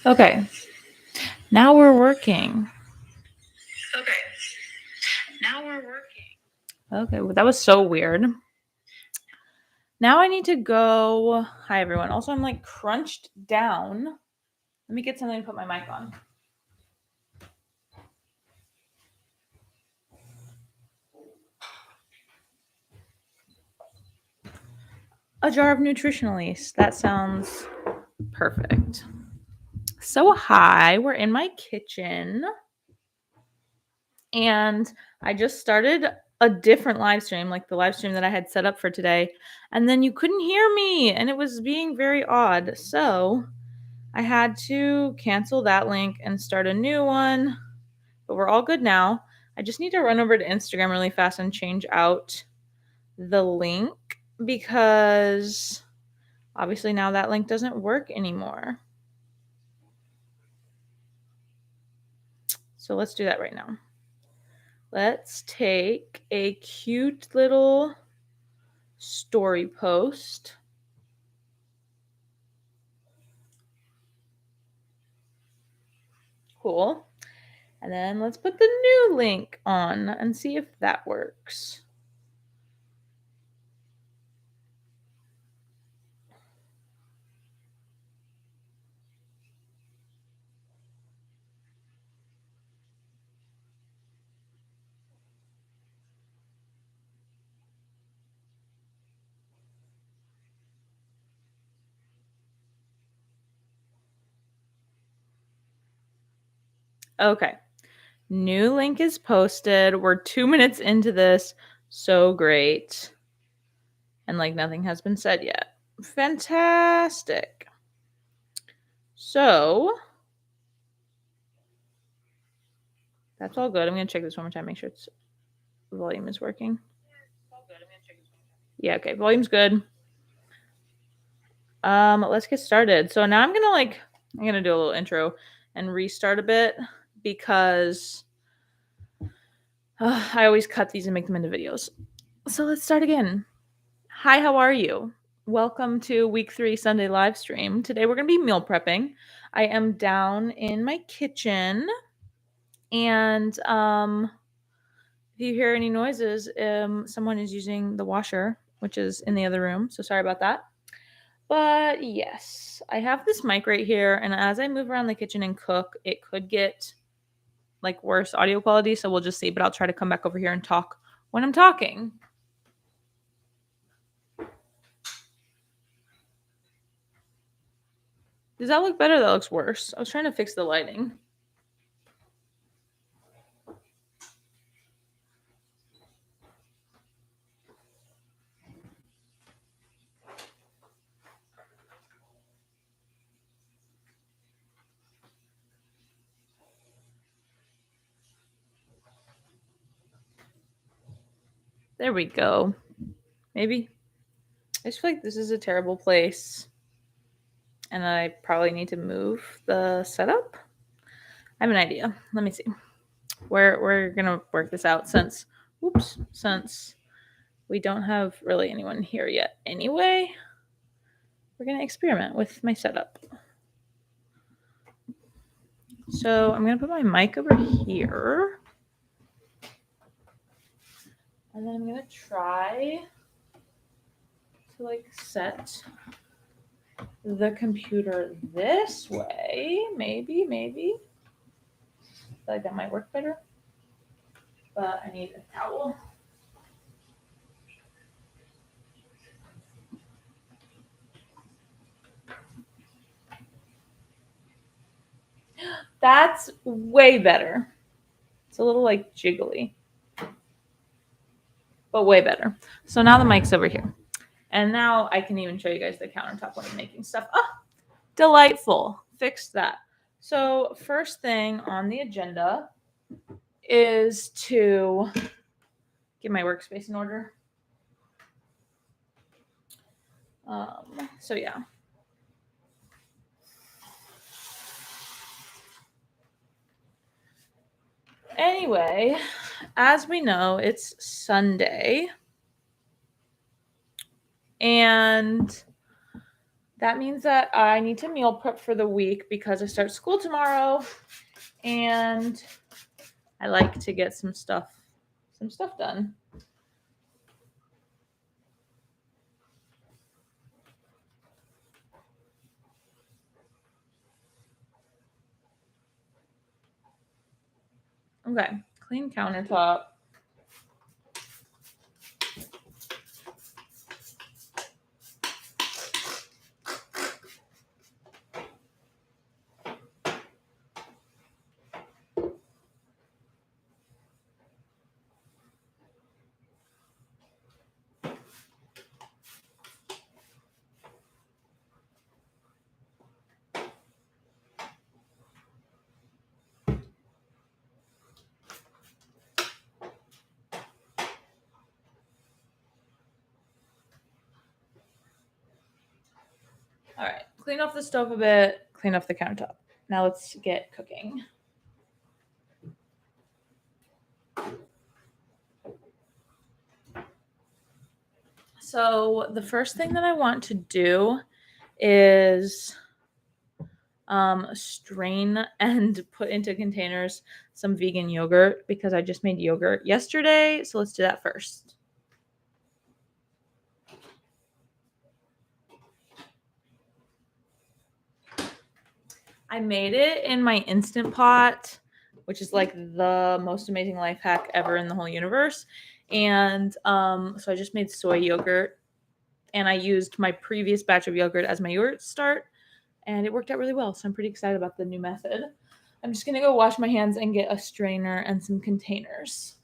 Okay. Now we're working. Okay, well, that was so weird. Now I need to go. Hi, everyone. Also, I'm like crunched down. Let me get something to put my mic on. A jar of Nutritionalist. That sounds perfect. So, hi, we're in my kitchen. And I just started a different live stream, like the live stream that I had set up for today. And then you couldn't hear me, and it was being very odd. So I had to cancel that link and start a new one. But we're all good now. I just need to run over to Instagram really fast and change out the link because obviously now that link doesn't work anymore. So let's do that right now. Let's take a cute little story post. Cool. And then let's put the new link on and see if that works. Okay. New link is posted. We're 2 minutes into this. So great. And like nothing has been said yet. Fantastic. So that's all good. I'm going to check this one more time, make sure it's volume is working. Yeah, okay. Volume's good. Let's get started. So now I'm going to do a little intro and restart a bit because I always cut these and make them into videos. So let's start again. Hi, how are you? Welcome to week 3 Sunday live stream. Today we're going to be meal prepping. I am down in my kitchen, and if you hear any noises, someone is using the washer, which is in the other room. So sorry about that. But yes, I have this mic right here, and as I move around the kitchen and cook, it could get like worse audio quality, so we'll just see, but I'll try to come back over here and talk when I'm talking. Does that look better? That looks worse. I was trying to fix the lighting. There we go. Maybe. I just feel like this is a terrible place, and I probably need to move the setup. I have an idea. Let me see. We're gonna work this out since we don't have really anyone here yet. Anyway, we're gonna experiment with my setup. So I'm gonna put my mic over here, and then I'm gonna try to like set the computer this way. Maybe. I feel like that might work better. But I need a towel. That's way better. It's a little like jiggly, but way better. So now the mic's over here. And now I can even show you guys the countertop when I'm making stuff. Oh, delightful. Fixed that. So first thing on the agenda is to get my workspace in order. So yeah. Anyway, as we know, it's Sunday. And That means that I need to meal prep for the week because I start school tomorrow, and I like to get some stuff done. Okay, clean countertop. All right, clean off the stove a bit, clean off the countertop. Now let's get cooking. So the first thing that I want to do is strain and put into containers some vegan yogurt because I just made yogurt yesterday. So let's do that first. I made it in my Instant Pot, which is like the most amazing life hack ever in the whole universe. And so I just made soy yogurt, and I used my previous batch of yogurt as my yogurt start, and it worked out really well. So I'm pretty excited about the new method. I'm just gonna go wash my hands and get a strainer and some containers.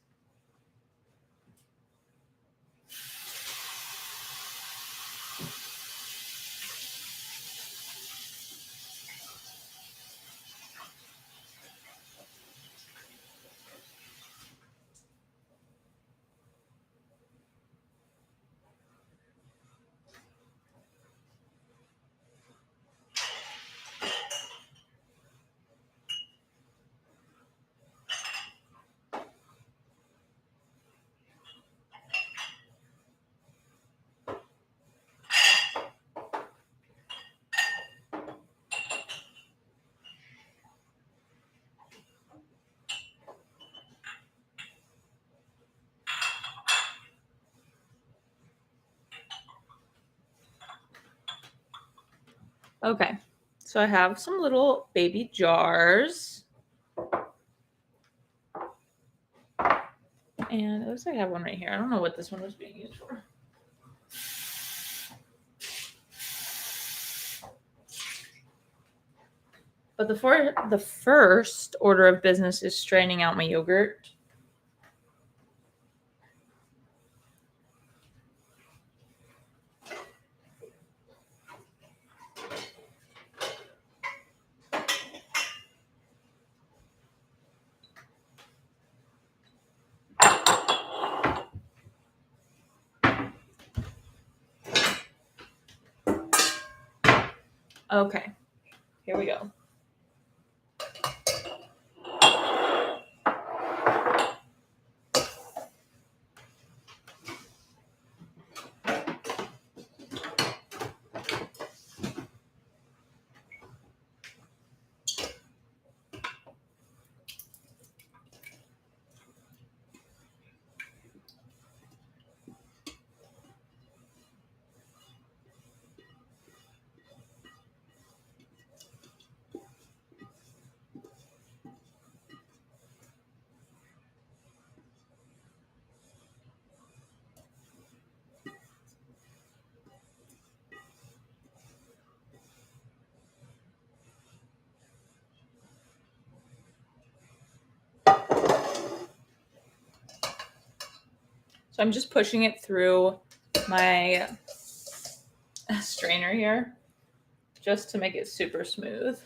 Okay, so I have some little baby jars. And it looks like I have one right here. I don't know what this one was being used for. But the first order of business is straining out my yogurt. Okay, here we go. So I'm just pushing it through my strainer here just to make it super smooth.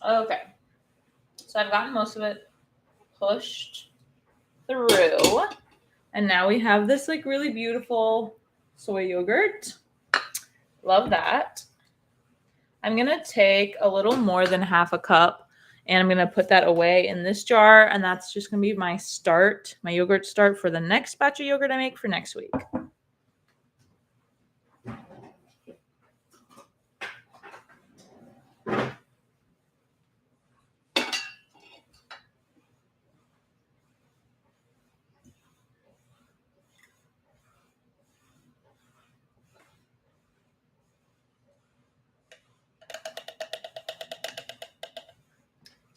Okay. So I've gotten most of it pushed through. And now we have this like really beautiful soy yogurt. Love that. I'm going to take a little more than half a cup and I'm going to put that away in this jar. And that's just going to be my start, my yogurt start for the next batch of yogurt I make for next week.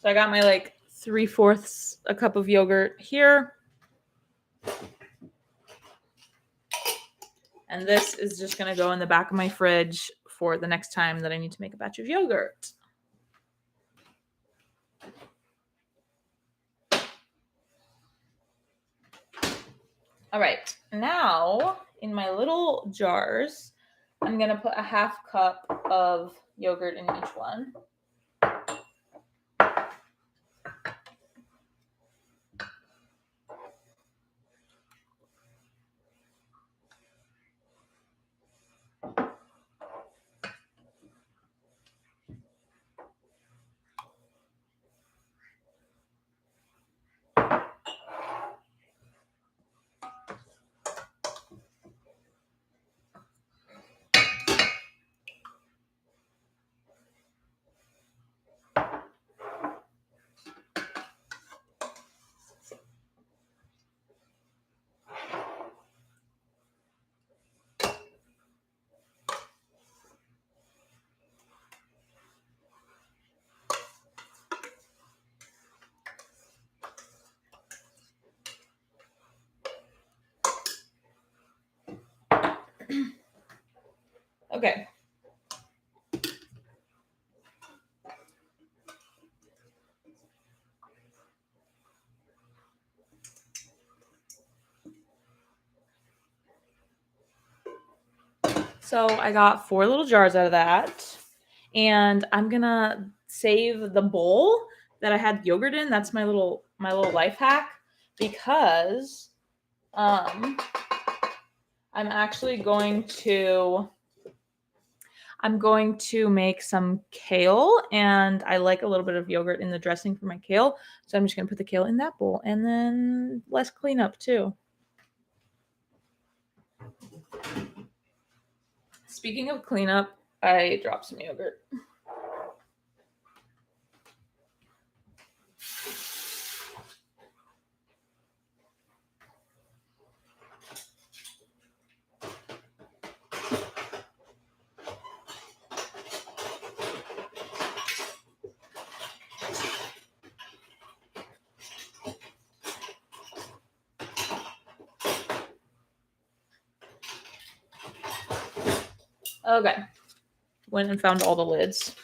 So I got my like 3/4 a cup of yogurt here. And this is just going to go in the back of my fridge for the next time that I need to make a batch of yogurt. All right, now in my little jars, I'm going to put a half cup of yogurt in each one. Okay. So I got 4 little jars out of that. And I'm going to save the bowl that I had yogurt in. That's my little life hack because I'm actually going to make some kale, and I like a little bit of yogurt in the dressing for my kale. So I'm just going to put the kale in that bowl and then less cleanup too. Speaking of cleanup, I dropped some yogurt. Okay. Went and found all the lids.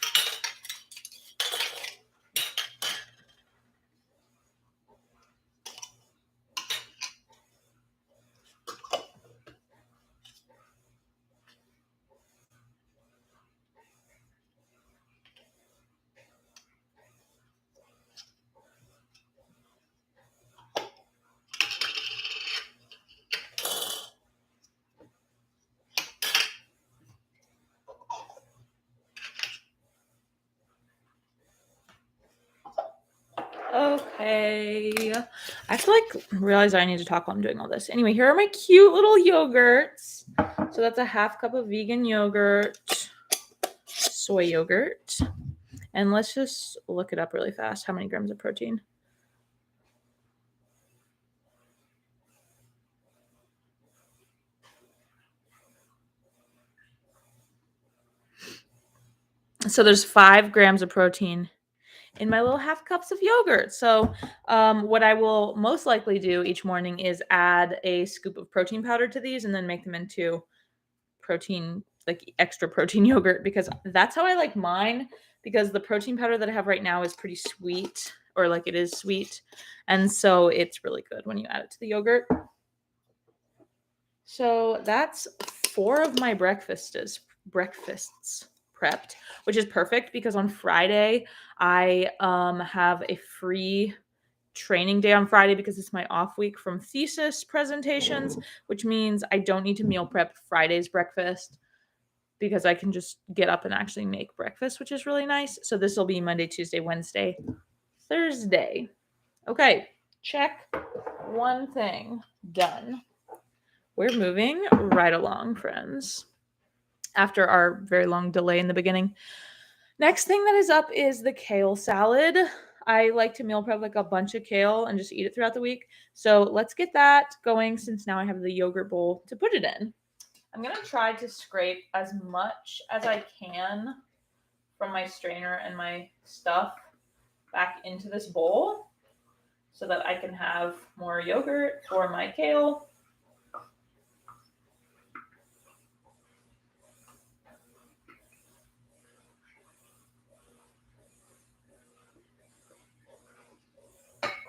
Okay. I feel like realize I need to talk while I'm doing all this. Anyway, here are my cute little yogurts. So that's a half cup of vegan yogurt, soy yogurt. And let's just look it up really fast. How many grams of protein? So there's 5 grams of protein in my little half cups of yogurt. So what I will most likely do each morning is add a scoop of protein powder to these and then make them into protein, like extra protein yogurt, because that's how I like mine, because the protein powder that I have right now is pretty sweet, or like it is sweet. And so it's really good when you add it to the yogurt. So that's 4 of my breakfasts prepped, which is perfect because on Friday I have a free training day on Friday because it's my off week from thesis presentations, which means I don't need to meal prep Friday's breakfast because I can just get up and actually make breakfast, which is really nice. So this will be Monday, Tuesday, Wednesday, Thursday. Okay, check one thing done. We're moving right along, friends, after our very long delay in the beginning. Next thing that is up is the kale salad. I like to meal prep like a bunch of kale and just eat it throughout the week. So let's get that going since now I have the yogurt bowl to put it in. I'm going to try to scrape as much as I can from my strainer and my stuff back into this bowl so that I can have more yogurt for my kale.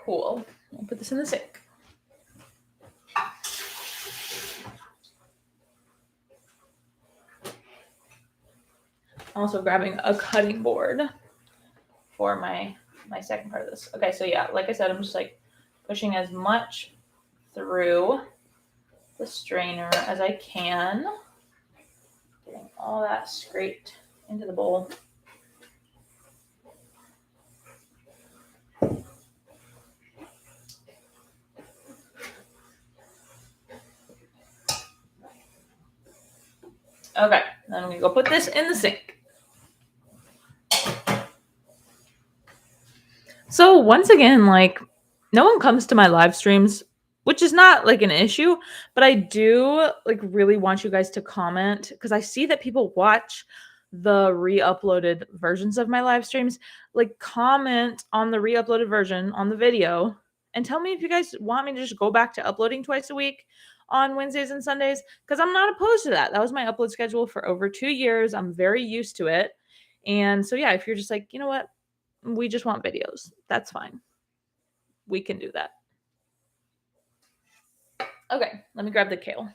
Cool. I'll put this in the sink. Also grabbing a cutting board for my second part of this. Okay, so yeah, like I said, I'm just like pushing as much through the strainer as I can, getting all that scraped into the bowl. Okay, then I'm gonna go put this in the sink. So once again, like, no one comes to my live streams, which is not like an issue, but I do like really want you guys to comment because I see that people watch the re-uploaded versions of my live streams. Like, comment on the re-uploaded version on the video and tell me if you guys want me to just go back to uploading twice a week on Wednesdays and Sundays, because I'm not opposed to that. That was my upload schedule for over 2 years. I'm very used to it. And so yeah, if you're just like, you know what, we just want videos, that's fine. We can do that. Okay, let me grab the kale.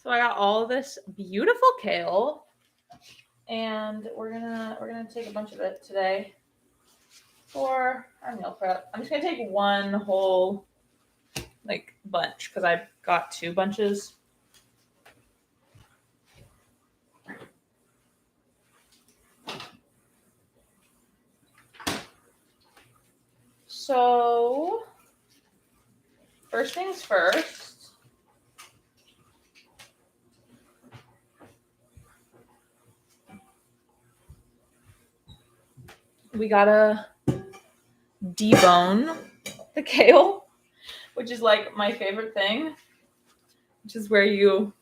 So I got all of this beautiful kale, and we're gonna take a bunch of it today for our meal prep. I'm just gonna take one whole like bunch because I've got 2 bunches. So first things first. We gotta debone the kale, which is like my favorite thing, which is where you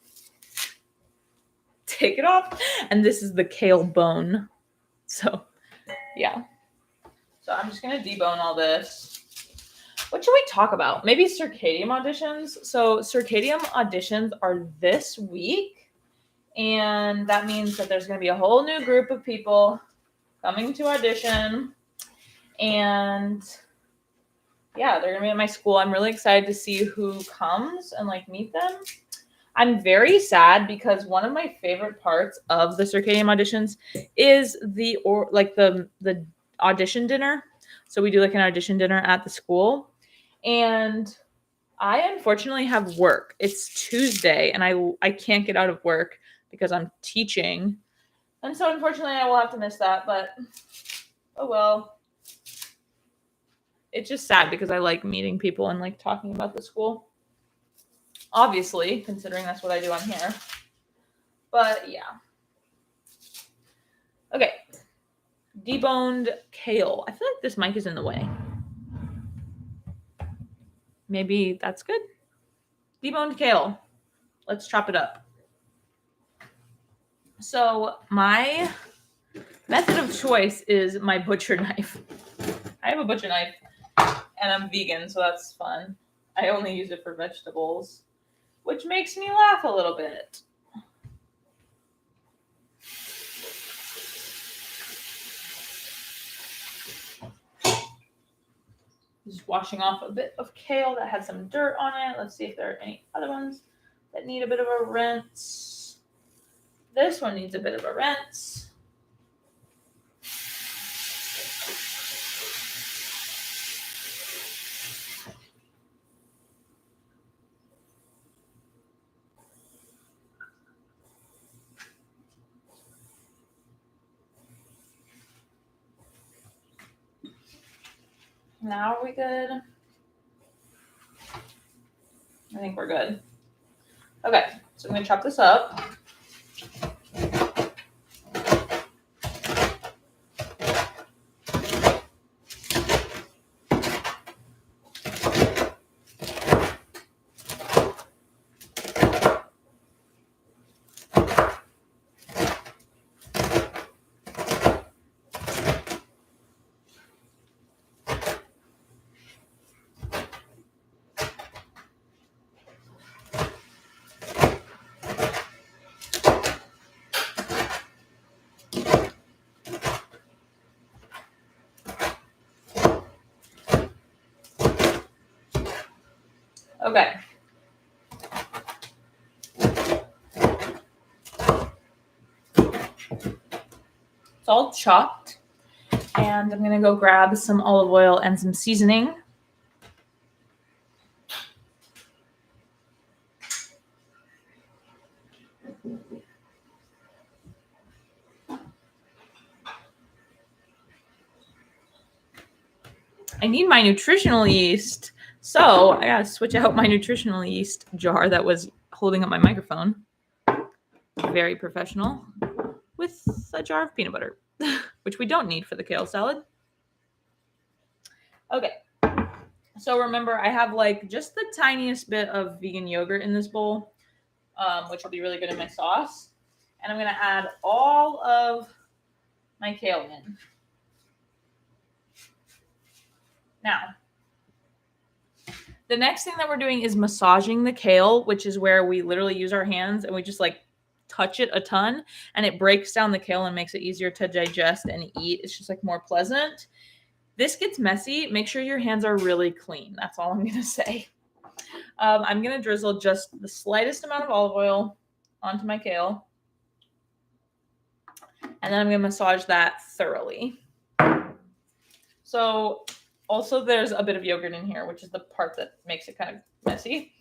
take it off, and this is the kale bone. So yeah. So I'm just gonna debone all this. What should we talk about? Maybe circadian auditions. So circadian auditions are this week, and that means that there's gonna be a whole new group of people coming to audition, and yeah, they're gonna be at my school. I'm really excited to see who comes and like meet them. I'm very sad because one of my favorite parts of the circadian auditions is the audition dinner. So we do like an audition dinner at the school, and I unfortunately have work. It's Tuesday, and I can't get out of work because I'm teaching, and so unfortunately I will have to miss that. But oh well. It's just sad because I like meeting people and like talking about the school. Obviously, considering that's what I do on here. But yeah. Okay. Deboned kale. I feel like this mic is in the way. Maybe that's good. Deboned kale. Let's chop it up. So my method of choice is my butcher knife. I have a butcher knife and I'm vegan, so that's fun. I only use it for vegetables, which makes me laugh a little bit. Just washing off a bit of kale that had some dirt on it. Let's see if there are any other ones that need a bit of a rinse. This one needs a bit of a rinse. Now are we good? I think we're good. Okay, so I'm going to chop this up. Okay. It's all chopped. And I'm going to go grab some olive oil and some seasoning. I need my nutritional yeast. So I got to switch out my nutritional yeast jar that was holding up my microphone. Very professional. With a jar of peanut butter, which we don't need for the kale salad. Okay. So remember, I have like just the tiniest bit of vegan yogurt in this bowl, which will be really good in my sauce. And I'm going to add all of my kale in. Now, the next thing that we're doing is massaging the kale, which is where we literally use our hands and we just like touch it a ton, and it breaks down the kale and makes it easier to digest and eat. It's just like more pleasant. This gets messy. Make sure your hands are really clean. That's all I'm going to say. I'm going to drizzle just the slightest amount of olive oil onto my kale. And then I'm going to massage that thoroughly. So also there's a bit of yogurt in here, which is the part that makes it kind of messy.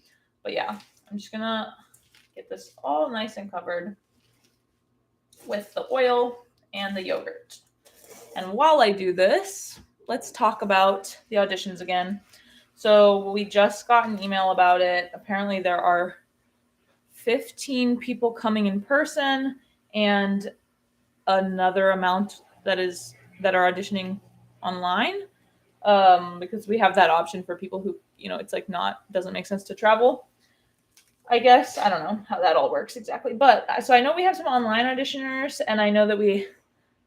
But yeah, I'm just going to get this all nice and covered with the oil and the yogurt. And while I do this, let's talk about the auditions again. So we just got an email about it. Apparently there are 15 people coming in person and another amount that are auditioning online, because we have that option for people who, it's like doesn't make sense to travel. I guess I don't know how that all works exactly, but so I know we have some online auditioners, and I know that we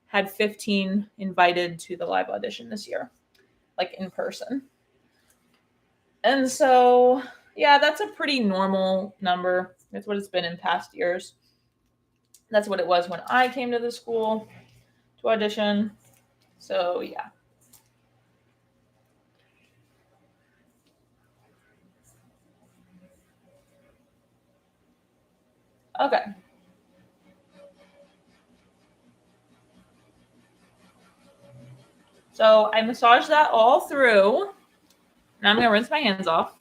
had 15 invited to the live audition this year, like in person. And so, yeah, that's a pretty normal number. That's what it's been in past years. That's what it was when I came to the school to audition. So, yeah. Okay. So I massaged that all through. Now I'm going to rinse my hands off.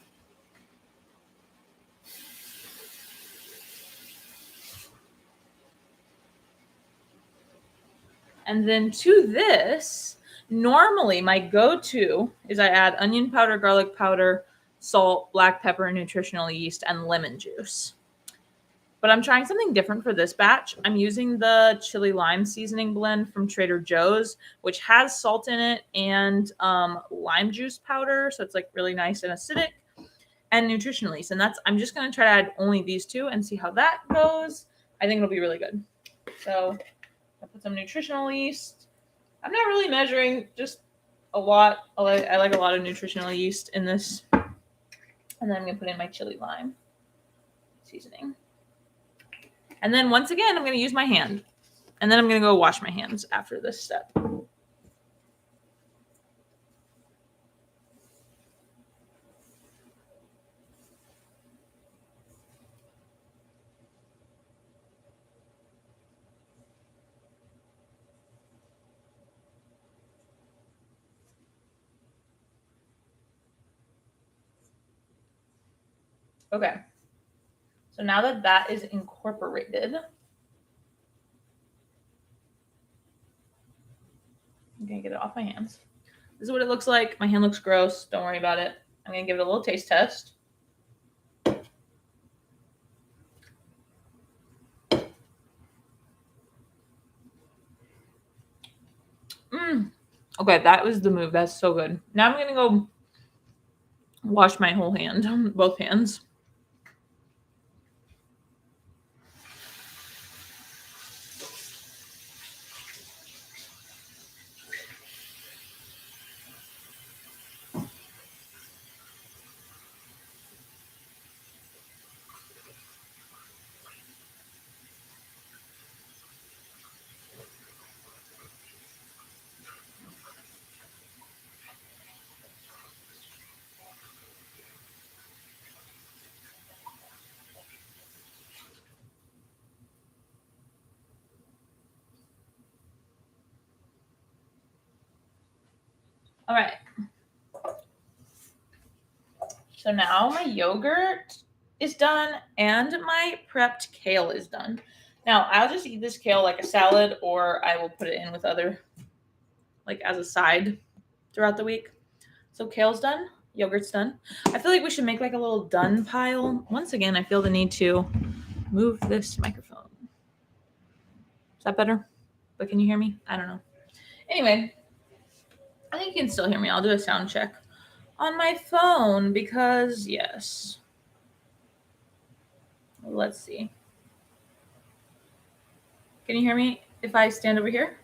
And then to this, normally my go-to is I add onion powder, garlic powder, salt, black pepper, nutritional yeast, and lemon juice. But I'm trying something different for this batch. I'm using the chili lime seasoning blend from Trader Joe's, which has salt in it and lime juice powder. So it's like really nice and acidic, and nutritional yeast. And I'm just going to try to add only these two and see how that goes. I think it'll be really good. So I'll put some nutritional yeast. I'm not really measuring, just a lot. I like a lot of nutritional yeast in this. And then I'm going to put in my chili lime seasoning. And then once again, I'm going to use my hand. And then I'm going to go wash my hands after this step. Okay. So now that that is incorporated, I'm going to get it off my hands. This is what it looks like. My hand looks gross. Don't worry about it. I'm going to give it a little taste test. Okay, that was the move. That's so good. Now I'm going to go wash my whole hand, both hands. All right. So now my yogurt is done and my prepped kale is done. Now I'll just eat this kale like a salad, or I will put it in with other, like as a side throughout the week. So kale's done, yogurt's done. I feel like we should make like a little done pile. Once again, I feel the need to move this microphone. Is that better? But can you hear me? I don't know. Anyway, I think you can still hear me. I'll do a sound check on my phone because, yes. Let's see. Can you hear me if I stand over here?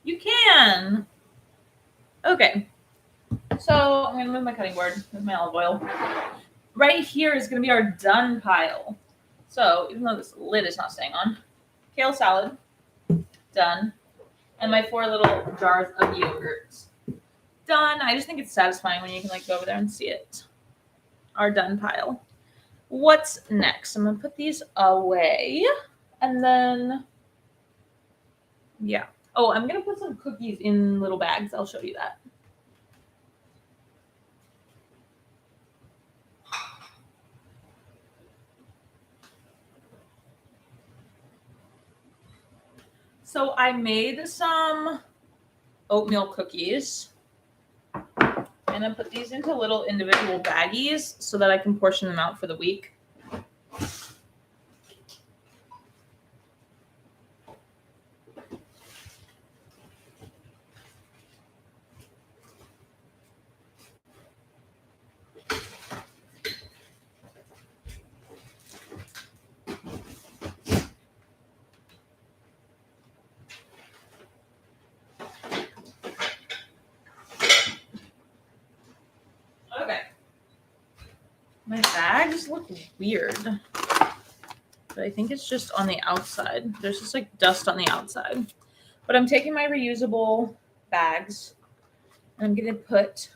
You can. Okay. So I'm going to move my cutting board with my olive oil. Right here is going to be our done pile. So even though this lid is not staying on, kale salad, done. And my 4 little jars of yogurts, done. I just think it's satisfying when you can like go over there and see it. Our done pile. What's next? I'm going to put these away. And then, yeah. Oh, I'm going to put some cookies in little bags. I'll show you that. So I made some oatmeal cookies. And I put these into little individual baggies so that I can portion them out for the week. Okay. My bags look weird, but I think it's just on the outside. There's just like dust on the outside. But I'm taking my reusable bags and I'm going to put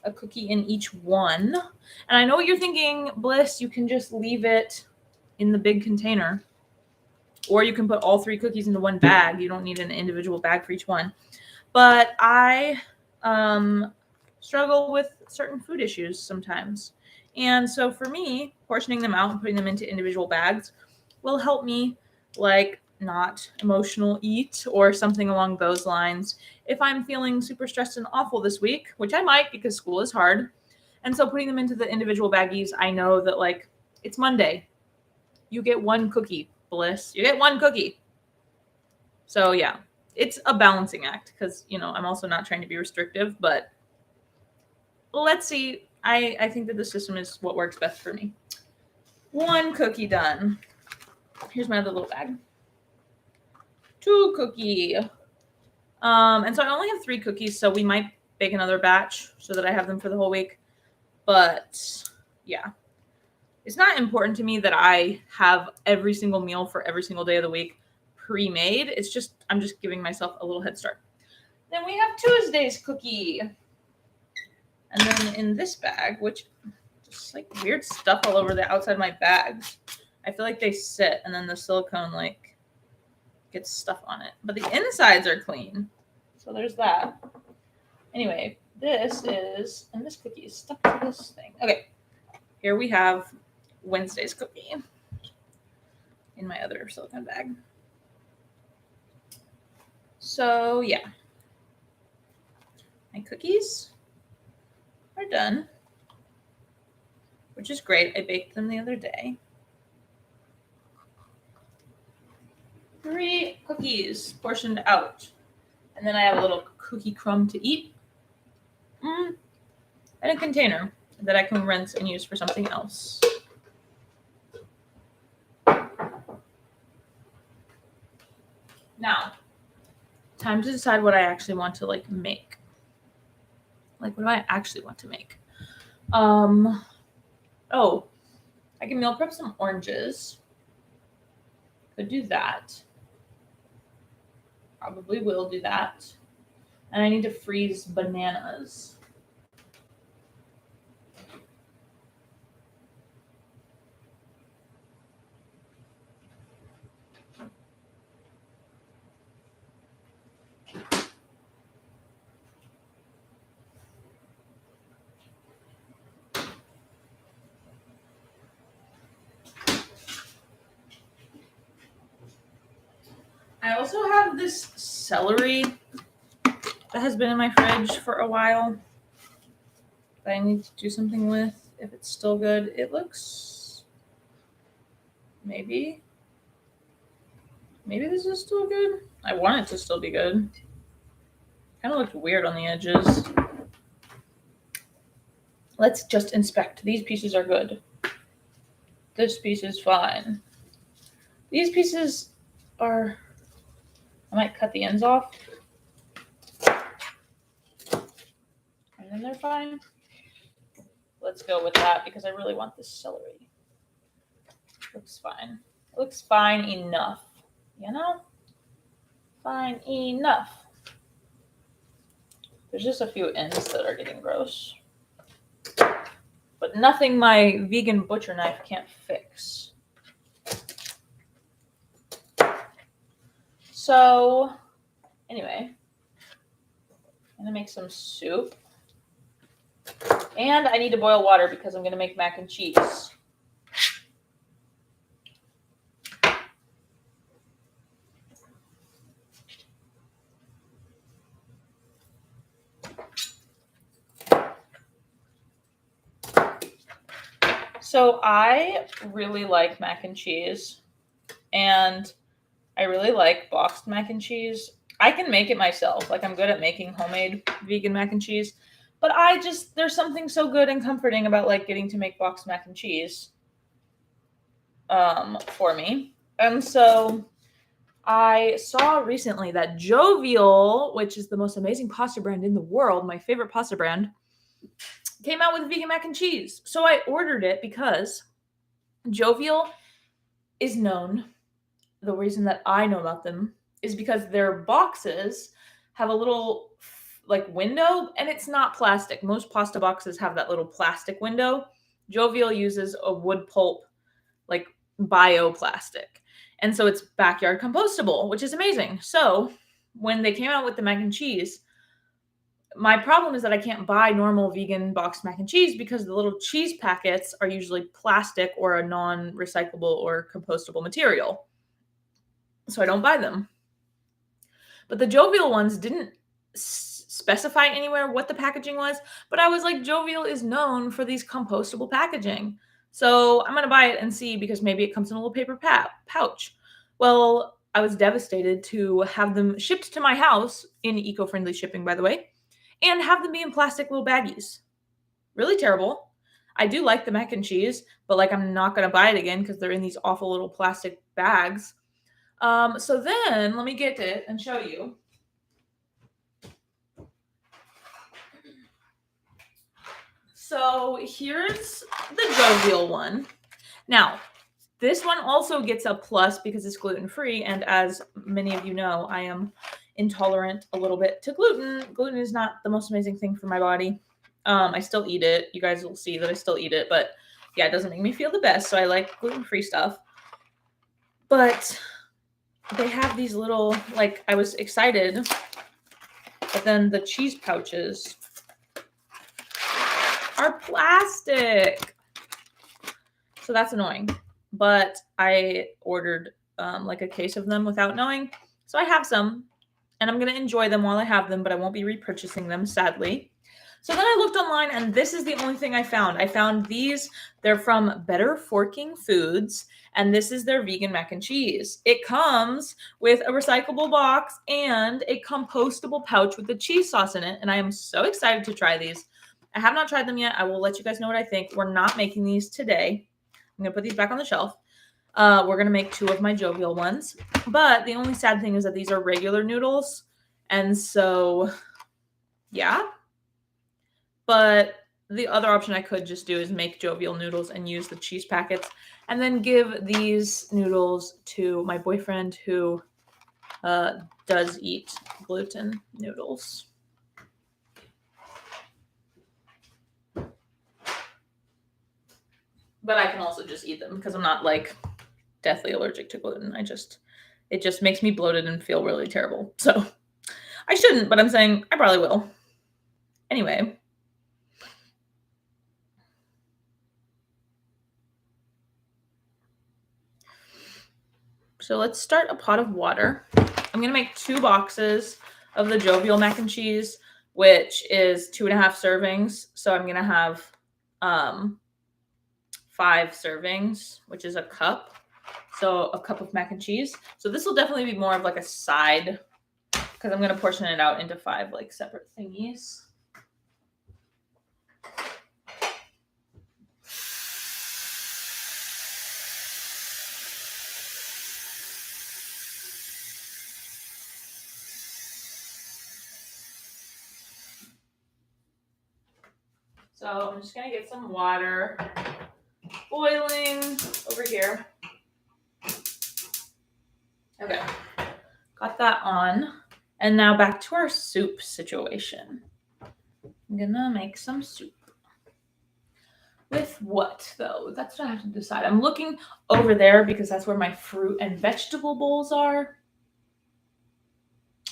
a cookie in each one. And I know what you're thinking, Bliss, you can just leave it in the big container. Or you can put all 3 cookies into one bag. You don't need an individual bag for each one. But I struggle with certain food issues sometimes. And so for me, portioning them out and putting them into individual bags will help me like not emotional eat or something along those lines if I'm feeling super stressed and awful this week, which I might because school is hard. And so putting them into the individual baggies, I know that like it's Monday. You get 1 cookie, Bliss. You get 1 cookie. So yeah, it's a balancing act because, you know, I'm also not trying to be restrictive, but let's see. I think that the system is what works best for me. 1 cookie done. Here's my other little bag. 2 cookie. And so I only have 3 cookies, so we might bake another batch so that I have them for the whole week. But yeah, it's not important to me that I have every single meal for every single day of the week pre-made. It's just, I'm just giving myself a little head start. Then we have Tuesday's cookie. And then in this bag, which just like weird stuff all over the outside of my bags. I feel like they sit and then the silicone like gets stuff on it. But the insides are clean. So there's that. Anyway, this is, and this cookie is stuck to this thing. Okay, here we have Wednesday's cookie in my other silicone bag. So yeah, my cookies are done, which is great. I baked them the other day. 3 cookies portioned out. And then I have a little cookie crumb to eat. And a container that I can rinse and use for something else. Now, time to decide what I actually want to make. What do I actually want to make? Oh, I can meal prep some oranges. Could do that. Probably will do that. And I need to freeze bananas. I also have this celery that has been in my fridge for a while that I need to do something with. If it's still good, it looks, maybe this is still good. I want it to still be good. Kind of looked weird on the edges. Let's just inspect. These pieces are good. This piece is fine. These pieces are, I might cut the ends off. And then they're fine. Let's go with that because I really want this celery. Looks fine. It looks fine enough. You know? Fine enough. There's just a few ends that are getting gross. But nothing my vegan butcher knife can't fix. So, anyway, I'm gonna make some soup. And I need to boil water because I'm gonna make mac and cheese. So I really like mac and cheese, and I really like boxed mac and cheese. I can make it myself. I'm good at making homemade vegan mac and cheese, but there's something so good and comforting about getting to make boxed mac and cheese for me. And so I saw recently that Jovial, which is the most amazing pasta brand in the world, my favorite pasta brand, came out with vegan mac and cheese. So I ordered it because Jovial is known, the reason that I know about them is because their boxes have a little window, and it's not plastic. Most pasta boxes have that little plastic window. Jovial uses a wood pulp, bioplastic. And so it's backyard compostable, which is amazing. So when they came out with the mac and cheese, my problem is that I can't buy normal vegan boxed mac and cheese because the little cheese packets are usually plastic or a non-recyclable or compostable material. So I don't buy them. But the Jovial ones didn't specify anywhere what the packaging was, but I was like, Jovial is known for these compostable packaging. So I'm going to buy it and see, because maybe it comes in a little paper pouch. Well, I was devastated to have them shipped to my house in eco-friendly shipping, by the way, and have them be in plastic little baggies. Really terrible. I do like the mac and cheese, but I'm not going to buy it again because they're in these awful little plastic bags. So then let me get it and show you. So here's the Jovial one. Now, this one also gets a plus because it's gluten-free, and as many of you know, I am intolerant a little bit to gluten. Gluten is not the most amazing thing for my body. I still eat it. You guys will see that I still eat it, but yeah, it doesn't make me feel the best, so I like gluten-free stuff. But they have these little, I was excited, but then the cheese pouches are plastic. So that's annoying. But I ordered like a case of them without knowing. So I have some, and I'm going to enjoy them while I have them, but I won't be repurchasing them, sadly. So then I looked online, and this is the only thing I found. I found these. They're from Better Forking Foods, and this is their vegan mac and cheese. It comes with a recyclable box and a compostable pouch with the cheese sauce in it, and I am so excited to try these. I have not tried them yet. I will let you guys know what I think. We're not making these today. I'm going to put these back on the shelf. We're going to make 2 of my jovial ones. But the only sad thing is that these are regular noodles. And so, yeah. But the other option I could just do is make jovial noodles and use the cheese packets. And then give these noodles to my boyfriend who does eat gluten noodles. But I can also just eat them because I'm not like deathly allergic to gluten. It just makes me bloated and feel really terrible. So I shouldn't, but I'm saying I probably will. Anyway. So let's start a pot of water. I'm going to make 2 boxes of the jovial mac and cheese, which is 2.5 servings. So I'm going to have 5 servings, which is a cup. So a cup of mac and cheese. So this will definitely be more of like a side because I'm going to portion it out into 5 like separate thingies. So I'm just going to get some water boiling over here. Okay, got that on. And now back to our soup situation. I'm gonna make some soup. With what, though? That's what I have to decide. I'm looking over there because that's where my fruit and vegetable bowls are.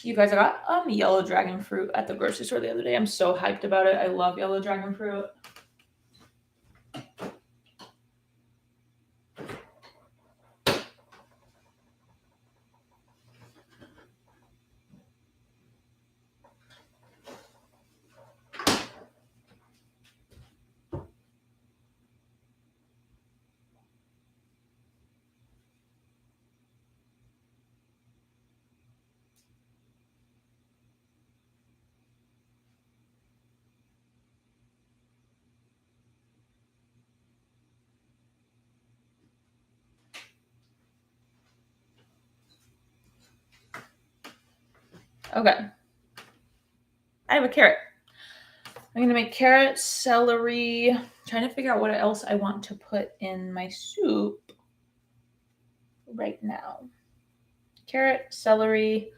You guys, I got yellow dragon fruit at the grocery store the other day. I'm so hyped about it. I love yellow dragon fruit. Okay. I have a carrot. I'm going to make carrot, celery. I'm trying to figure out what else I want to put in my soup right now. Carrot, celery.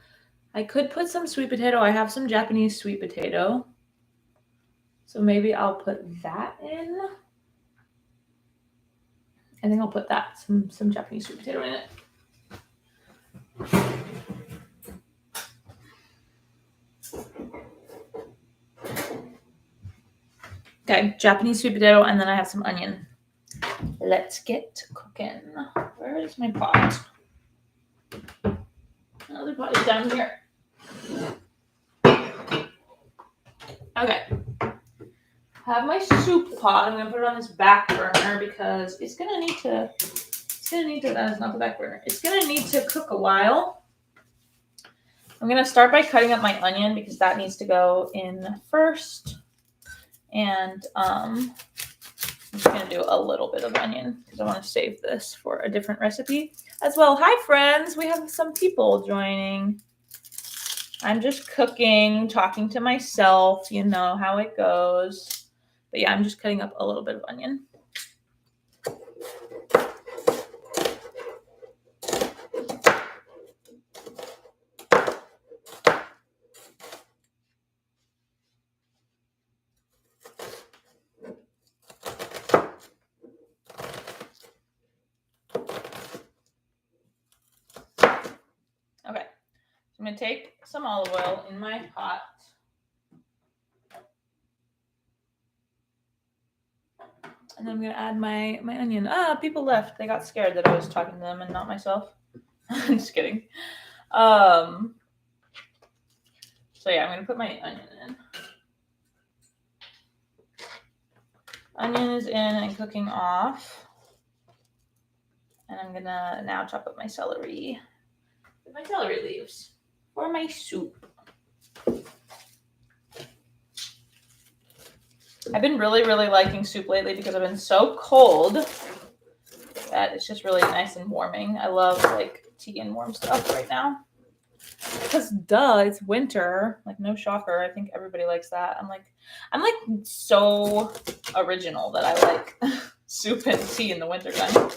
I could put some sweet potato. I have some Japanese sweet potato. So maybe I'll put that in. I think I'll put that, some Japanese sweet potato in it. Okay, Japanese sweet potato, and then I have some onion. Let's get cooking. Where is my pot? Another pot is down here. Okay. I have my soup pot. I'm gonna put it on this back burner because it's gonna need to. That is not the back burner. It's gonna need to cook a while. I'm gonna start by cutting up my onion because that needs to go in first. And I'm just gonna do a little bit of onion because I want to save this for a different recipe as well. Hi friends, we have some people joining. I'm just cooking, talking to myself, you know how it goes. But yeah, I'm just cutting up a little bit of onion. Okay, so I'm gonna take some olive oil in my pot. And then I'm gonna add my onion. People left. They got scared that I was talking to them and not myself. I'm just kidding. So yeah, I'm gonna put my onion in. Onion is in and cooking off. And I'm gonna now chop up my celery with my celery leaves for my soup. I've been really, really liking soup lately because I've been so cold that it's just really nice and warming. I love like tea and warm stuff right now. Because duh, it's winter. Like no shocker. I think everybody likes that. I'm like so original that I like soup and tea in the wintertime.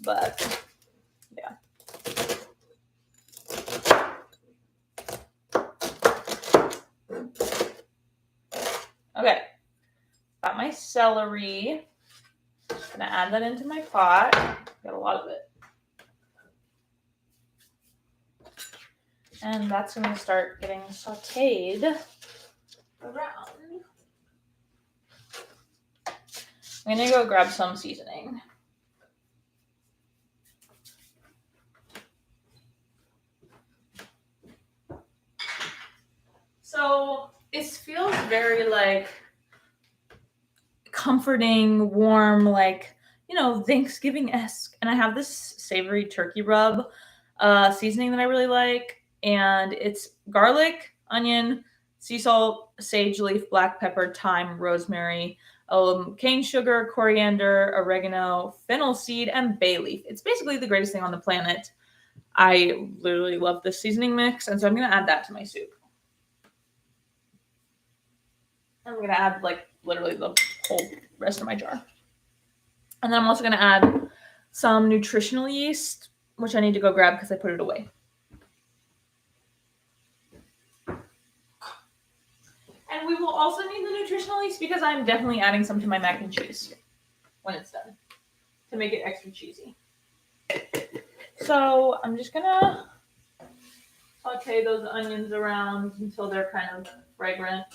But yeah. Okay. Got my celery. Gonna add that into my pot. Got a lot of it. And that's gonna start getting sauteed around. I'm gonna go grab some seasoning. So it feels very like comforting, warm, like, you know, Thanksgiving-esque. And I have this savory turkey rub seasoning that I really like. And it's garlic, onion, sea salt, sage leaf, black pepper, thyme, rosemary, cane sugar, coriander, oregano, fennel seed, and bay leaf. It's basically the greatest thing on the planet. I literally love this seasoning mix. And so I'm going to add that to my soup. I'm going to add like literally the whole rest of my jar. And then I'm also going to add some nutritional yeast, which I need to go grab because I put it away. And we will also need the nutritional yeast because I'm definitely adding some to my mac and cheese when it's done to make it extra cheesy. So I'm just going to saute those onions around until they're kind of fragrant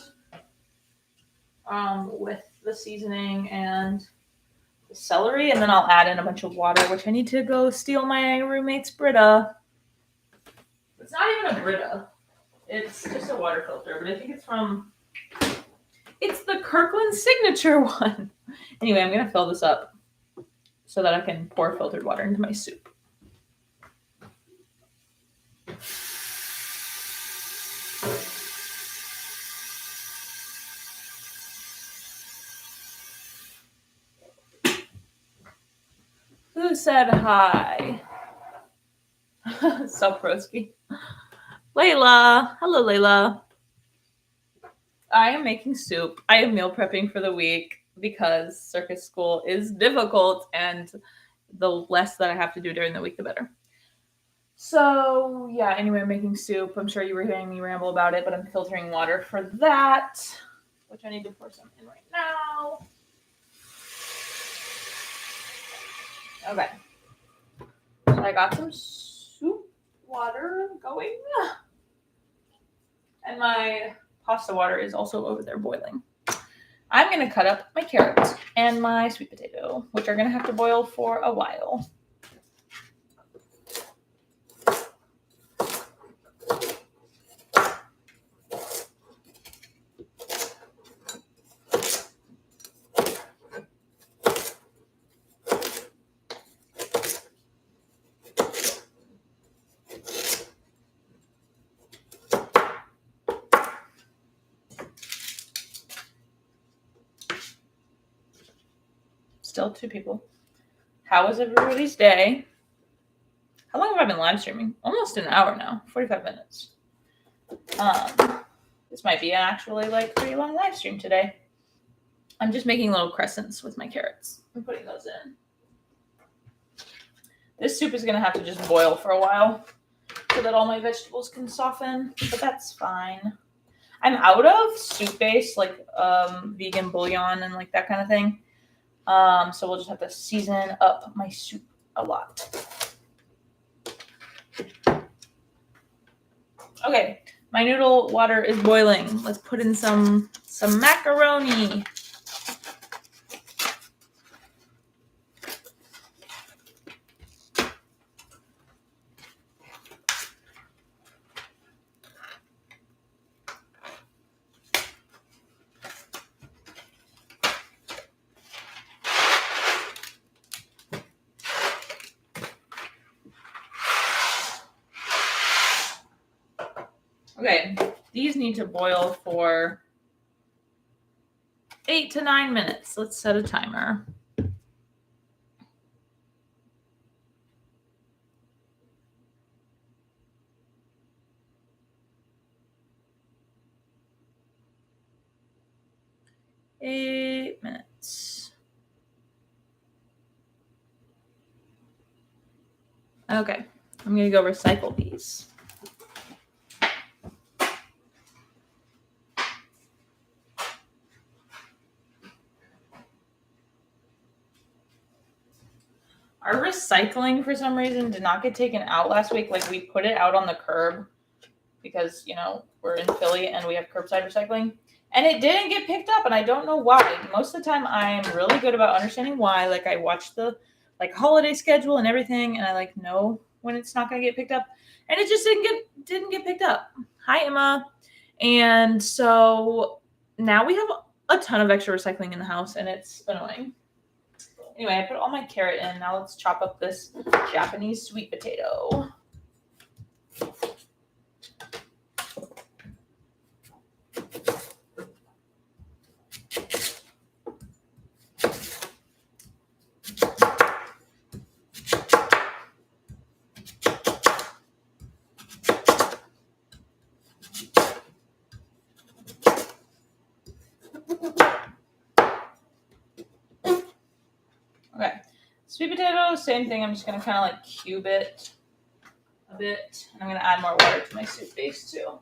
with the seasoning and the celery, and then I'll add in a bunch of water, which I need to go steal my roommate's Brita. It's not even a Brita. It's just a water filter, but I think it's the Kirkland signature one. Anyway, I'm going to fill this up so that I can pour filtered water into my soup. Who said hi? Sup, Broski. Layla. Hello, Layla. I am making soup. I am meal prepping for the week because circus school is difficult, and the less that I have to do during the week, the better. So, yeah, anyway, I'm making soup. I'm sure you were hearing me ramble about it, but I'm filtering water for that, which I need to pour some in right now. Okay. So I got some soup water going. And my pasta water is also over there boiling. I'm going to cut up my carrots and my sweet potato, which are going to have to boil for a while. Still 2 people. How was everybody's day? How long have I been live streaming? Almost an hour now. 45 minutes. This might be an actually like pretty long live stream today. I'm just making little crescents with my carrots. I'm putting those in. This soup is going to have to just boil for a while so that all my vegetables can soften, but that's fine. I'm out of soup base, like vegan bouillon and like that kind of thing. So we'll just have to season up my soup a lot. Okay, my noodle water is boiling. Let's put in some macaroni. Okay, these need to boil for 8 to 9 minutes. Let's set a timer. Eight minutes. Okay, I'm gonna go recycle these. Our recycling, for some reason, did not get taken out last week. Like, we put it out on the curb because, you know, we're in Philly and we have curbside recycling. And it didn't get picked up, and I don't know why. Most of the time, I'm really good about understanding why. Like, I watch the, like, holiday schedule and everything, and I, like, know when it's not going to get picked up. And it just didn't get picked up. Hi, Emma. And so now we have a ton of extra recycling in the house, and it's annoying. Anyway, I put all my carrot in. Now let's chop up this Japanese sweet potato. Okay, sweet potato, same thing. I'm just gonna kind of like cube it a bit, and I'm gonna add more water to my soup base too.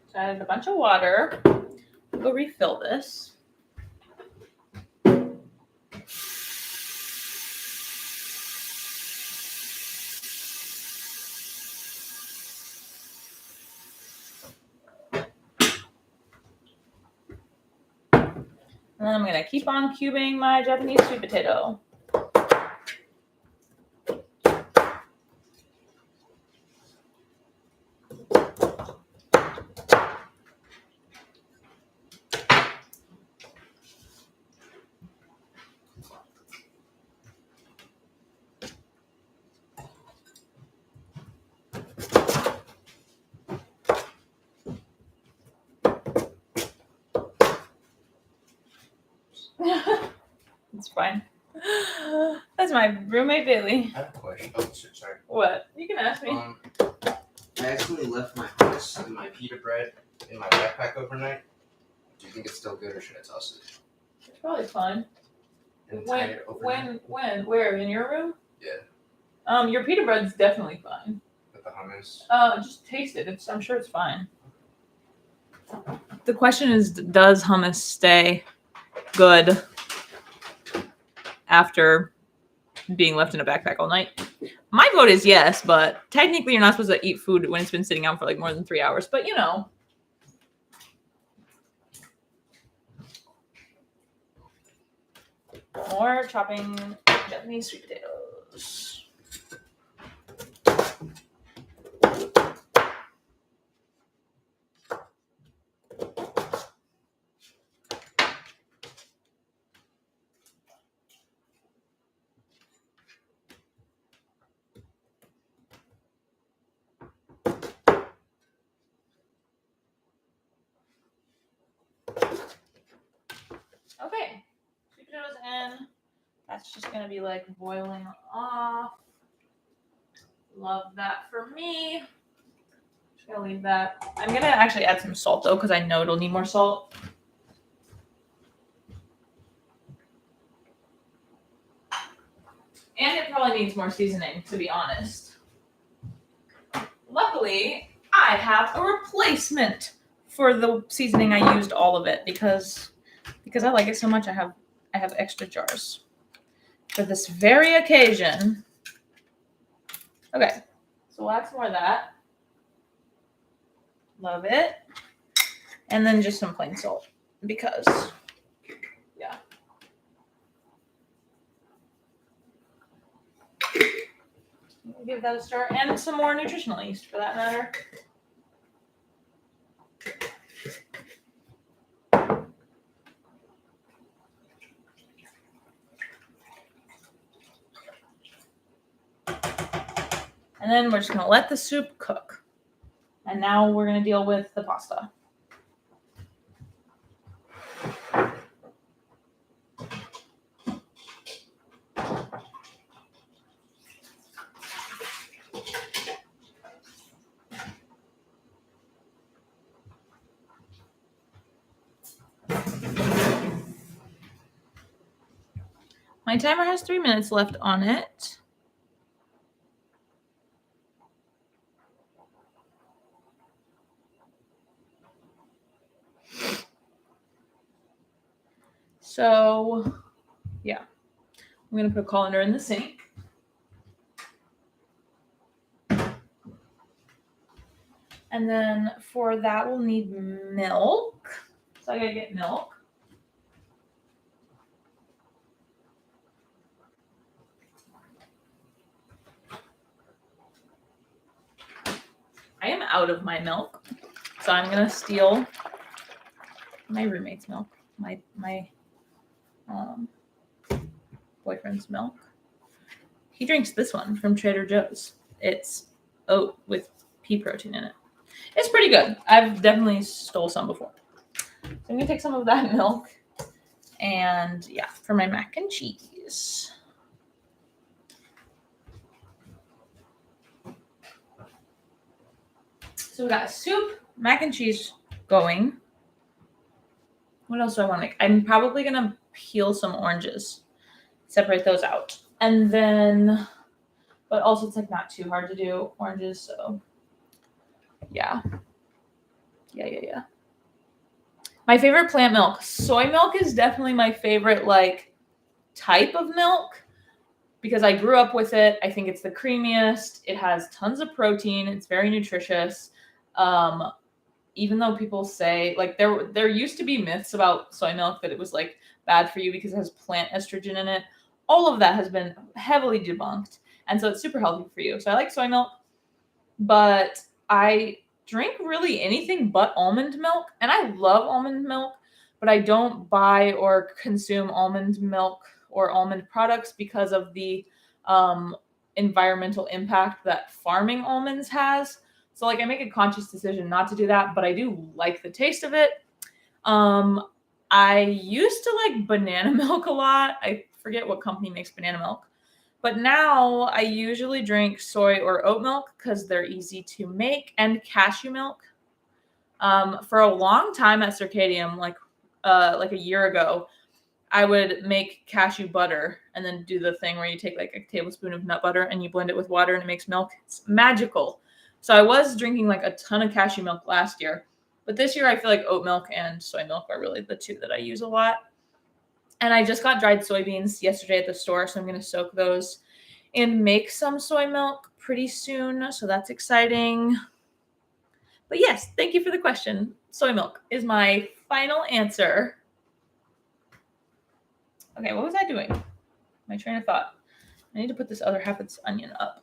So I added a bunch of water. I'll go refill this. And then I'm gonna keep on cubing my Japanese sweet potato. It's fine. That's my roommate Bailey. I have a question. Oh, sorry. What? You can ask me. I accidentally left my hummus and my pita bread in my backpack overnight. Do you think it's still good, or should I toss it? It's probably fine. And tie it overnight? When? Where? In your room? Yeah. Your pita bread's definitely fine. With the hummus? Just taste it. I'm sure it's fine. The question is, does hummus stay good after being left in a backpack all night? My vote is yes, but technically you're not supposed to eat food when it's been sitting out for like more than 3 hours. But you know. More chopping Japanese sweet potatoes. Okay, sweet potatoes in. That's just gonna be like boiling off. Love that for me. Just gonna leave that. I'm gonna actually add some salt though, because I know it'll need more salt. And it probably needs more seasoning, to be honest. Luckily, I have a replacement for the seasoning. I used all of it because I like it so much. I have extra jars for this very occasion. Okay, so we'll add some more of that. Love it. And then just some plain salt because, yeah. Give that a stir, and some more nutritional yeast for that matter. And then we're just going to let the soup cook. And now we're going to deal with the pasta. My timer has 3 minutes left on it. So, yeah, I'm going to put a colander in the sink. And then for that, we'll need milk. So I got to get milk. I am out of my milk. So I'm going to steal my roommate's milk, my boyfriend's milk. He drinks this one from Trader Joe's. It's oat with pea protein in it. It's pretty good. I've definitely stole some before. So I'm going to take some of that milk and yeah, for my mac and cheese. So we got soup, mac and cheese going. What else do I want to make? I'm probably going to peel some oranges, separate those out. And then, but also it's like not too hard to do oranges. So yeah. My favorite plant milk. Soy milk is definitely my favorite like type of milk because I grew up with it. I think it's the creamiest. It has tons of protein. It's very nutritious. Even though people say like there used to be myths about soy milk that it was like bad for you because it has plant estrogen in it. All of that has been heavily debunked. And so it's super healthy for you. So I like soy milk, but I drink really anything but almond milk. And I love almond milk, but I don't buy or consume almond milk or almond products because of the environmental impact that farming almonds has. So like I make a conscious decision not to do that, but I do like the taste of it. I used to like banana milk a lot. I forget what company makes banana milk. But now I usually drink soy or oat milk because they're easy to make, and cashew milk. For a long time at Circadium, like a year ago, I would make cashew butter and then do the thing where you take like a tablespoon of nut butter and you blend it with water and it makes milk. It's magical. So I was drinking like a ton of cashew milk last year, but this year I feel like oat milk and soy milk are really the two that I use a lot. And I just got dried soybeans yesterday at the store, so I'm going to soak those and make some soy milk pretty soon. So that's exciting. But yes, thank you for the question. Soy milk is my final answer. Okay, what was I doing? My train of thought. I need to put this other half of this onion up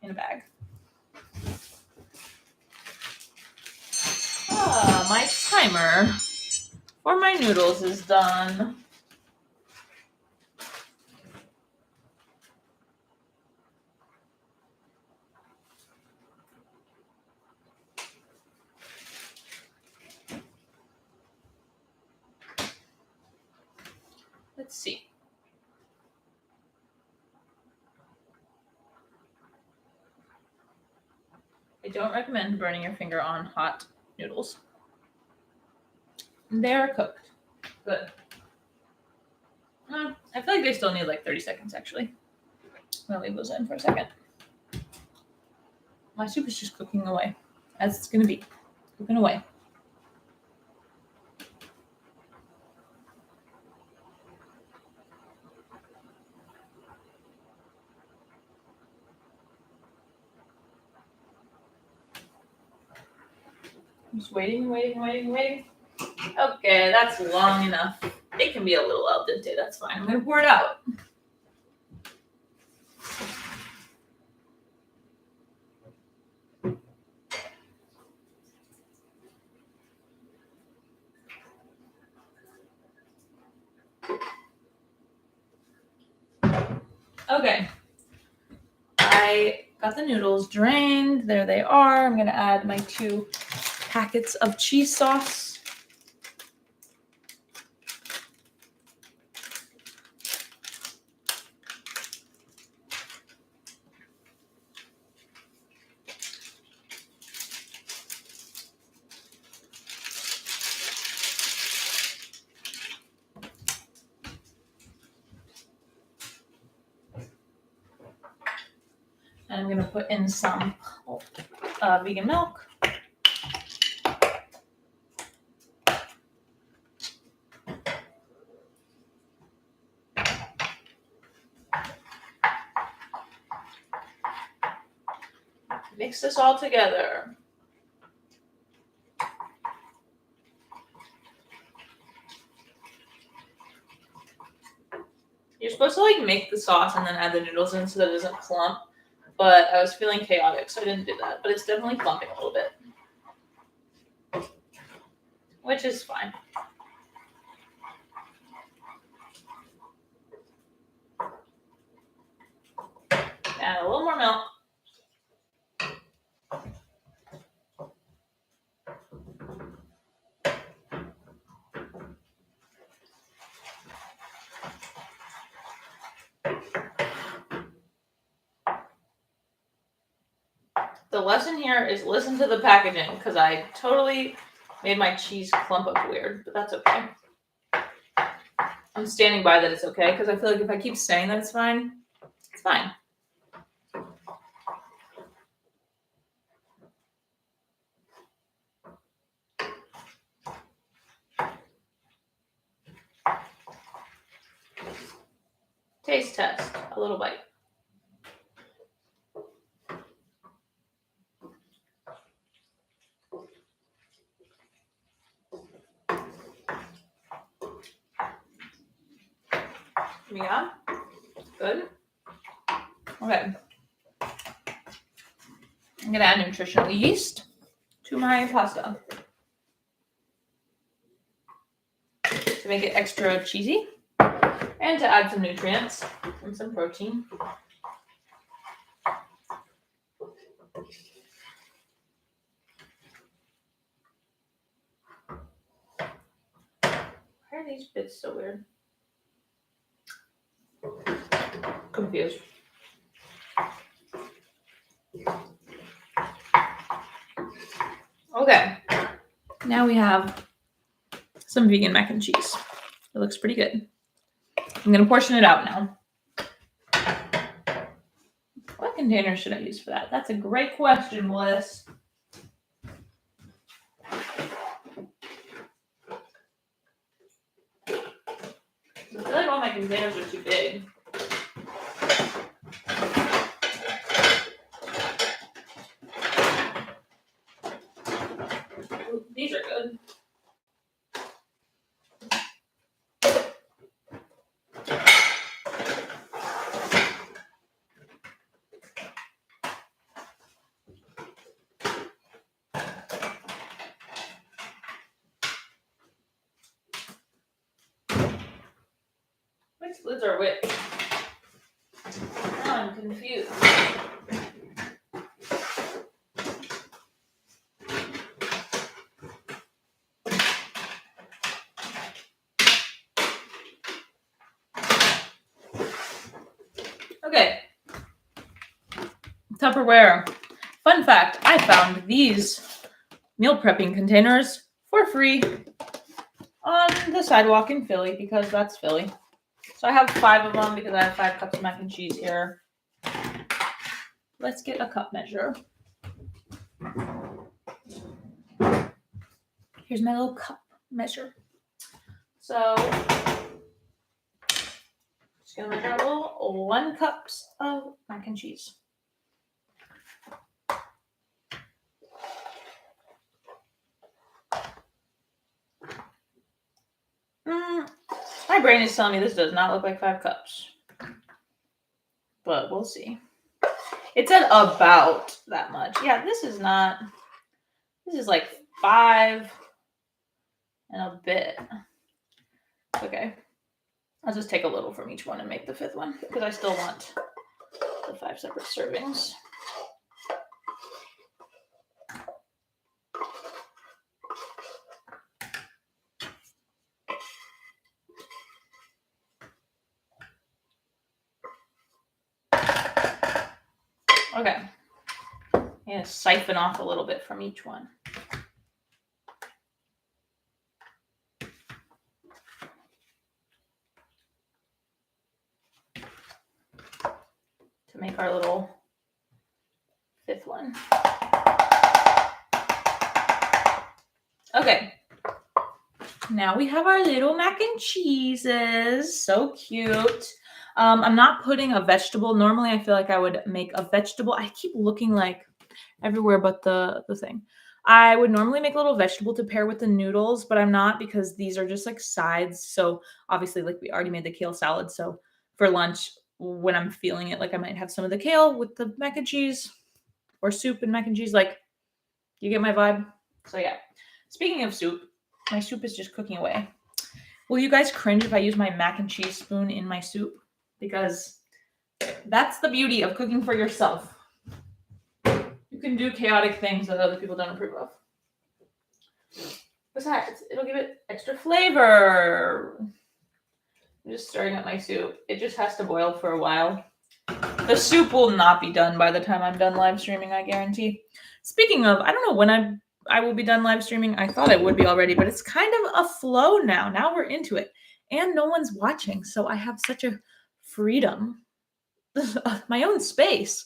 in a bag. My timer for my noodles is done. Let's see. I don't recommend burning your finger on hot noodles. They are cooked. Good. I feel like they still need like 30 seconds actually. I'm gonna leave those in for a second. My soup is just cooking away, as it's gonna be. Cooking away. I'm just waiting. Okay, that's long enough. It can be a little al dente, that's fine. I'm gonna pour it out. Okay. I Got the noodles drained. There they are. I'm going to add my 2 packets of cheese sauce. And I'm going to put in some vegan milk. Mix this all together. You're supposed to like make the sauce and then add the noodles in so that it doesn't clump. But I was feeling chaotic, so I didn't do that. But it's definitely clumping a little bit, which is fine. Add a little more milk. The lesson here is listen to the packaging because I totally made my cheese clump up weird, but that's okay. I'm standing by that it's okay because I feel like if I keep saying that it's fine, it's fine. Taste test, a little bite. Yeah, good. Okay. I'm gonna add nutritional yeast to my pasta to make it extra cheesy and to add some nutrients and some protein. Why are these bits so weird? Confused. Okay, now we have some vegan mac and cheese. It looks pretty good. I'm gonna portion it out now. What container should I use for that? That's a great question, Bliss. I feel like all my containers are too big. Ooh, these are good. Which lids are which? Now I'm confused. Okay. Tupperware. Fun fact, I found these meal prepping containers for free on the sidewalk in Philly because that's Philly. So I have 5 of them because I have 5 cups of mac and cheese here. Let's get a cup measure. Here's my little cup measure. So just gonna measure a little 1 cup of mac and cheese. My brain is telling me this does not look like 5 cups. But we'll see. It said about that much. Yeah, this is like 5 and a bit. Okay. I'll just take a little from each one and make the 5th one because I still want the 5 separate servings. Okay. I'm going to siphon off a little bit from each one. To make our little fifth one. Okay. Now we have our little mac and cheeses. So cute. I'm not putting a vegetable. Normally I feel like I would make a vegetable. I keep looking like everywhere but the thing. I would normally make a little vegetable to pair with the noodles, but I'm not because these are just like sides. So obviously, like we already made the kale salad. So for lunch, when I'm feeling it, like I might have some of the kale with the mac and cheese or soup and mac and cheese. Like, you get my vibe? So yeah. Speaking of soup, my soup is just cooking away. Will you guys cringe if I use my mac and cheese spoon in my soup? Because that's the beauty of cooking for yourself. You can do chaotic things that other people don't approve of. Besides, it'll give it extra flavor. I'm just stirring up my soup. It just has to boil for a while. The soup will not be done by the time I'm done live streaming, I guarantee. Speaking of, I don't know when I will be done live streaming. I thought it would be already, but it's kind of a flow now. Now we're into it. And no one's watching, so I have such a freedom. My own space.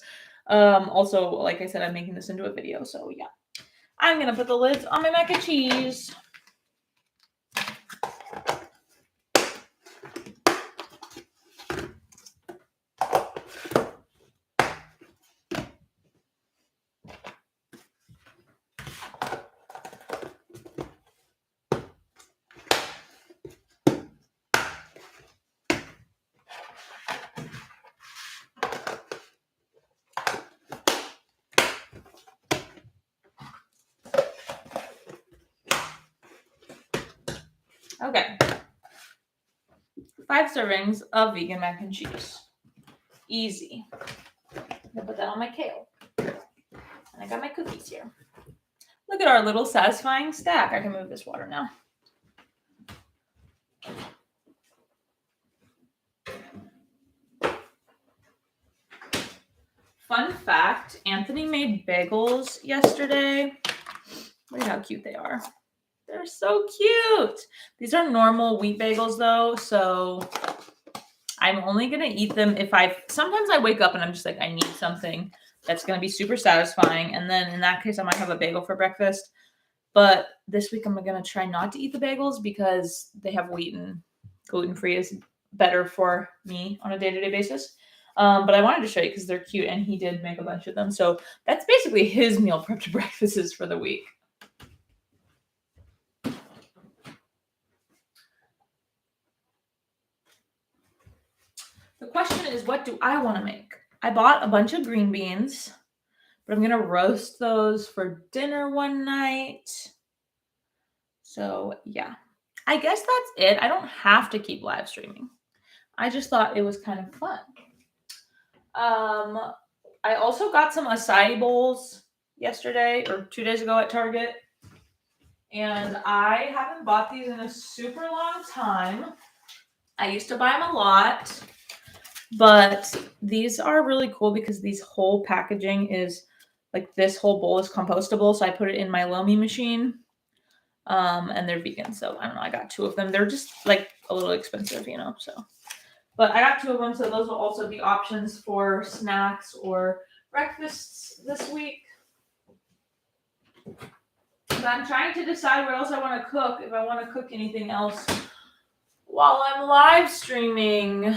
Also, like I said, I'm making this into a video, so yeah. I'm going to put the lids on my mac and cheese. Okay. 5 servings of vegan mac and cheese. Easy. I'm gonna put that on my kale. And I got my cookies here. Look at our little satisfying stack. I can move this water now. Fun fact, Anthony made bagels yesterday. Look at how cute they are. They're so cute. These are normal wheat bagels though, so I'm only gonna eat them if sometimes I wake up and I'm just like, I need something that's gonna be super satisfying. And then in that case, I might have a bagel for breakfast. But this week I'm gonna try not to eat the bagels because they have wheat and gluten-free is better for me on a day-to-day basis. But I wanted to show you because they're cute and he did make a bunch of them. So that's basically his meal prep to breakfasts for the week. The question is, what do I want to make? I bought a bunch of green beans, but I'm going to roast those for dinner one night. So yeah, I guess that's it. I don't have to keep live streaming. I just thought it was kind of fun. I also got some acai bowls yesterday or 2 days ago at Target. And I haven't bought these in a super long time. I used to buy them a lot. But these are really cool because these whole packaging is like this whole bowl is compostable. So I put it in my Lomi machine. And they're vegan. So I don't know. I got 2 of them. They're just like a little expensive, so. But I got 2 of them. So those will also be options for snacks or breakfasts this week. But I'm trying to decide what else I want to cook. If I want to cook anything else while I'm live streaming.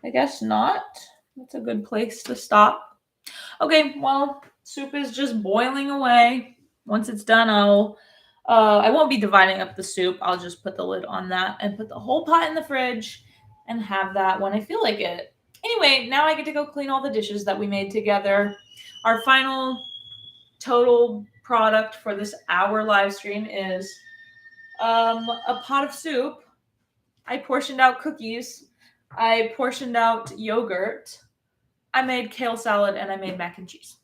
I guess not. That's a good place to stop. Okay, well, soup is just boiling away. Once it's done, I won't be dividing up the soup. I'll just put the lid on that and put the whole pot in the fridge and have that when I feel like it. Anyway, now I get to go clean all the dishes that we made together. Our final total product for this hour live stream is a pot of soup. I portioned out cookies. I portioned out yogurt. I made kale salad and I made mac and cheese.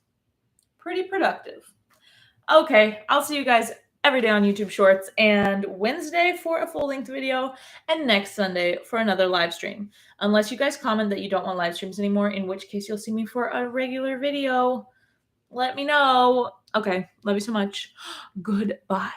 Pretty productive. Okay, I'll see you guys every day on YouTube Shorts, and Wednesday for a full-length video, and next Sunday for another live stream. Unless you guys comment that you don't want live streams anymore, in which case you'll see me for a regular video. Let me know. Okay, love you so much. Goodbye.